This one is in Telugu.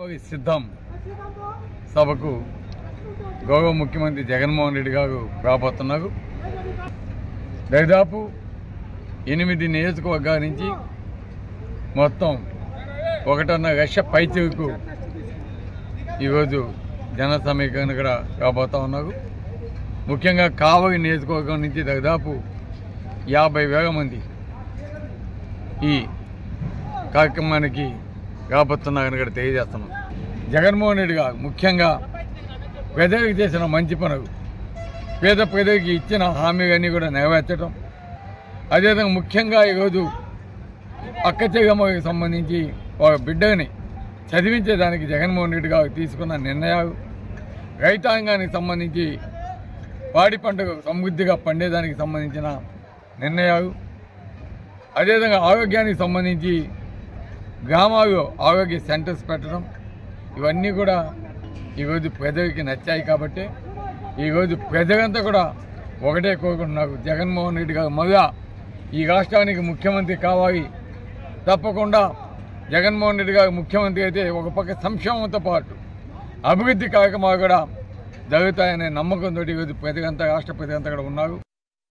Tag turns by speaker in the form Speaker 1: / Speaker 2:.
Speaker 1: సిద్ధం సభకు గౌరవ ముఖ్యమంత్రి జగన్మోహన్ రెడ్డి గారు రాబోతున్నారు. దాదాపు 8 నియోజకవర్గాల నుంచి మొత్తం 1.5 లక్ష పైచీలకు ఈరోజు జన సమీకరణ కూడా రాబోతూ ఉన్నారు. ముఖ్యంగా కావలి నియోజకవర్గం నుంచి దాదాపు 50,000 మంది ఈ కార్యక్రమానికి రాబోతున్నారని కూడా తెలియజేస్తున్నాం. జగన్మోహన్ రెడ్డి గారు ముఖ్యంగా పేదలకు చేసిన మంచి పనులు, పేద ప్రజలకి ఇచ్చిన హామీలన్నీ కూడా నెరవేర్చడం, అదేవిధంగా ముఖ్యంగా ఈరోజు అక్క చెల్లెమ్మకి సంబంధించి ఒక బిడ్డని చదివించేదానికి జగన్మోహన్ రెడ్డి గారు తీసుకున్న నిర్ణయాలు, రైతాంగానికి సంబంధించి పాడి పంటకు సమృద్ధిగా పండేదానికి సంబంధించిన నిర్ణయాలు, అదేవిధంగా ఆరోగ్యానికి సంబంధించి గ్రామాల్లో ఆరోగ్య సెంటర్స్ పెట్టడం, ఇవన్నీ కూడా ఈరోజు ప్రజలకి నచ్చాయి. కాబట్టి ఈరోజు ప్రజలంతా కూడా ఒకటే కోరుకుంటున్నారు, జగన్మోహన్ రెడ్డి గారు మళ్ళా ఈ రాష్ట్రానికి ముఖ్యమంత్రి కావాలి. తప్పకుండా జగన్మోహన్ రెడ్డి గారు ముఖ్యమంత్రి అయితే ఒక పక్క సంక్షేమంతో పాటు అభివృద్ధి కార్యక్రమాలు కూడా జరుగుతాయనే నమ్మకంతో ఈరోజు ప్రజలంతా రాష్ట్ర ప్రజలంతా కూడా ఉన్నారు.